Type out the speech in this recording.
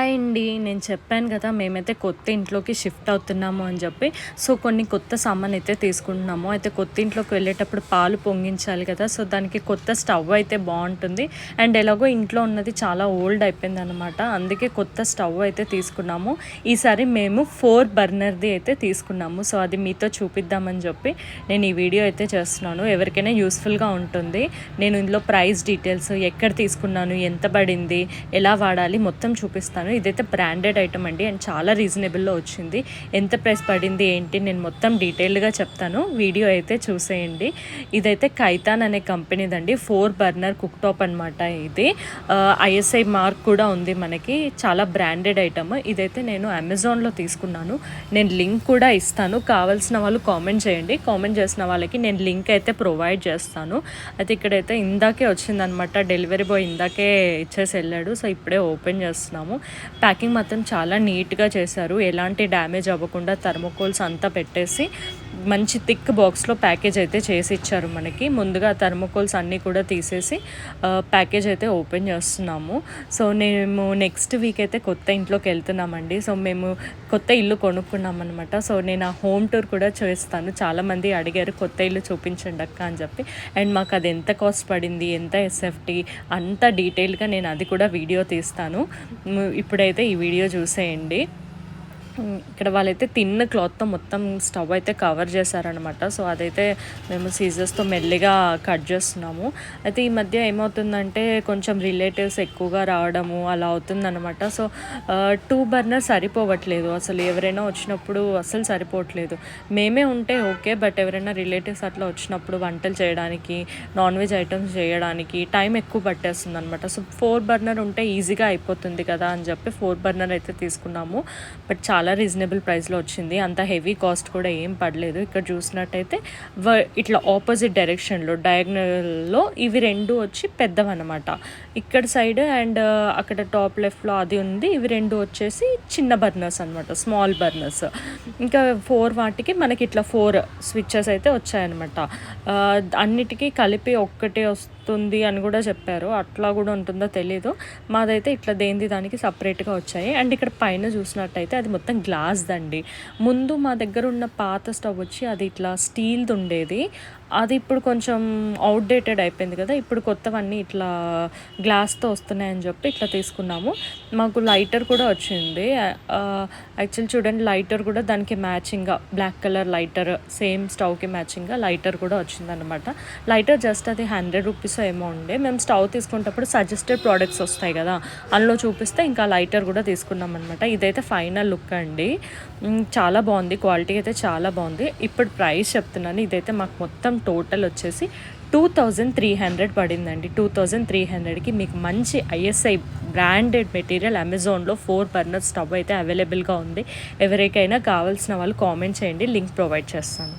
Hi అండి. నేను చెప్పాను కదా! మేమైతే కొత్త ఇంట్లోకి షిఫ్ట్ అవుతున్నాము అని చెప్పి. సో, కొన్ని కొత్త సామానయితే తీసుకుంటున్నాము. అయితే కొత్త ఇంట్లోకి వెళ్ళేటప్పుడు పాలు పొంగించాలి కదా! సో, దానికి కొత్త స్టవ్ అయితే బావుంటుంది. అండ్ ఎలాగో ఇంట్లో ఉన్నది చాలా ఓల్డ్ అయిపోయిందనమాట. అందుకే కొత్త స్టవ్ అయితే తీసుకున్నాము. ఈసారి మేము 4 బర్నర్‌ది అయితే తీసుకున్నాము. సో, అది మీతో చూపిద్దామని చెప్పి నేను ఈ వీడియో అయితే చేస్తున్నాను. ఎవరికైనా యూస్‌ఫుల్‌గా ఉంటుంది. నేను ఇందులో ప్రైస్ డీటెయిల్స్, ఎక్కడ తీసుకున్నాను, ఎంత పడింది, ఎలా వాడాలి మొత్తం చూపిస్తాను. ఇదైతే బ్రాండెడ్ ఐటమ్ అండి అండ్ చాలా రీజనబుల్లో వచ్చింది. ఎంత ప్రైస్ పడింది ఏంటి నేను మొత్తం డీటెయిల్డ్గా చెప్తాను. వీడియో అయితే చూసేయండి. ఇదైతే కైతాన్ అనే కంపెనీదండి. 4 బర్నర్ కుక్ టాప్ అనమాట. ఇది ఐఎస్ఐ మార్క్ కూడా ఉంది మనకి. చాలా బ్రాండెడ్ ఐటమ్. ఇదైతే నేను అమెజాన్లో తీసుకున్నాను. నేను లింక్ కూడా ఇస్తాను. కావాల్సిన వాళ్ళు కామెంట్ చేయండి. కామెంట్ చేసిన వాళ్ళకి నేను లింక్ అయితే ప్రొవైడ్ చేస్తాను. అయితే ఇక్కడైతే ఇందాకే వచ్చిందనమాట. డెలివరీ బాయ్ ఇందాకే ఇచ్చేసి వెళ్ళాడు. సో, ఇప్పుడే ఓపెన్ చేస్తున్నాము. ప్యాకింగ్ మాత్రం చాలా నీట్గా చేశారు. ఎలాంటి డ్యామేజ్ అవ్వకుండా థర్మోకోల్స్ అంతా పెట్టేసి మంచి థిక్ బాక్స్లో ప్యాకేజ్ అయితే చేసి ఇచ్చారు మనకి. ముందుగా థర్మోకోల్స్ అన్నీ కూడా తీసేసి ప్యాకేజ్ అయితే ఓపెన్ చేస్తున్నాము. సో, మేము నెక్స్ట్ వీక్ అయితే కొత్త ఇంట్లోకి వెళ్తున్నామండి. సో, మేము కొత్త ఇల్లు కొనుక్కున్నాం అనమాట. సో, నేను ఆ హోమ్ టూర్ కూడా చేస్తాను. చాలామంది అడిగారు కొత్త ఇల్లు చూపించండి అక్క అని చెప్పి. అండ్ మాకు అది ఎంత కాస్ట్ పడింది, ఎంత ఎస్ఎఫ్టీ అంత డీటెయిల్గా నేను అది కూడా వీడియో తీస్తాను. ఇప్పుడైతే ఈ వీడియో చూసేయండి. ఇక్కడ వాళ్ళైతే తిన్న క్లాత్తో మొత్తం స్టవ్ అయితే కవర్ చేశారనమాట. సో, అదైతే మేము సీజర్స్తో మెల్లిగా కట్ చేస్తున్నాము. అయితే ఈ మధ్య ఏమవుతుందంటే కొంచెం రిలేటివ్స్ ఎక్కువగా రావడము అలా అవుతుందనమాట. సో, 2 బర్నర్ సరిపోవట్లేదు. అసలు ఎవరైనా వచ్చినప్పుడు అస్సలు సరిపోవట్లేదు. మేమే ఉంటే ఓకే, బట్ ఎవరైనా రిలేటివ్స్ అట్లా వచ్చినప్పుడు వంటలు చేయడానికి, నాన్ వెజ్ ఐటమ్స్ చేయడానికి టైం ఎక్కువ పట్టేస్తుంది అనమాట. సో, 4 బర్నర్ ఉంటే ఈజీగా అయిపోతుంది కదా అని చెప్పి 4 బర్నర్ అయితే తీసుకున్నాము. బట్ చాలా రీజనబుల్ ప్రైస్లో వచ్చింది. అంత హెవీ కాస్ట్ కూడా ఏం పడలేదు. ఇక్కడ చూసినట్టయితే ఇట్లా ఆపోజిట్ డైరెక్షన్లో డయాగ్నల్లో ఇవి 2 వచ్చి పెద్దవన్నమాట. ఇక్కడ సైడ్ అండ్ అక్కడ టాప్ లెఫ్ట్లో అది ఉంది. ఇవి 2 వచ్చేసి చిన్న బర్నర్స్ అనమాట, స్మాల్ బర్నర్స్. ఇంకా 4 వాటికి మనకి ఇట్లా 4 స్విచ్చెస్ అయితే వచ్చాయన్నమాట. అన్నిటికీ కలిపి ఒక్కటే వస్తుంది అని కూడా చెప్పారు. అట్లా కూడా ఉంటుందో తెలీదు. మాదైతే ఇట్లా దేనిది దానికి సపరేట్గా వచ్చాయి. అండ్ ఇక్కడ పైన చూసినట్టయితే అది మొత్తం గ్లాస్దండి. ముందు మా దగ్గర ఉన్న పాత స్టవ్ వచ్చి అది ఇట్లా స్టీల్ది ఉండేది. అది ఇప్పుడు కొంచెం అవుట్డేటెడ్ అయిపోయింది కదా. ఇప్పుడు కొత్తవన్నీ ఇట్లా గ్లాస్తో వస్తున్నాయని చెప్పి ఇట్లా తీసుకున్నాము. మాకు లైటర్ కూడా వచ్చింది. యాక్చువల్ చూడండి, లైటర్ కూడా దానికి మ్యాచింగ్గా బ్లాక్ కలర్ లైటర్, సేమ్ స్టవ్కి మ్యాచింగ్గా లైటర్ కూడా వచ్చిందనమాట. లైటర్ జస్ట్ అది 100 రూపీస్ ఏమో ఉండే. మేము స్టవ్ తీసుకునేటప్పుడు సజెస్టెడ్ ప్రోడక్ట్స్ వస్తాయి కదా, అందులో చూపిస్తే ఇంకా లైటర్ కూడా తీసుకున్నాం అనమాట. ఇదైతే ఫైనల్ లుక్ అండి. చాలా బాగుంది. క్వాలిటీ అయితే చాలా బాగుంది. ఇప్పుడు ప్రైస్ చెప్తున్నాను. ఇదైతే మాకు మొత్తం టోటల్ వచ్చేసి 2300 పడిందండి. 2300కి మీకు మంచి ఐఎస్ఐ బ్రాండెడ్ మెటీరియల్ అమెజాన్లో 4 బర్నర్ స్టవ్ అయితే అవైలబుల్గా ఉంది. ఎవరికైనా కావాల్సిన వాళ్ళు కామెంట్ చేయండి, లింక్ ప్రొవైడ్ చేస్తాను.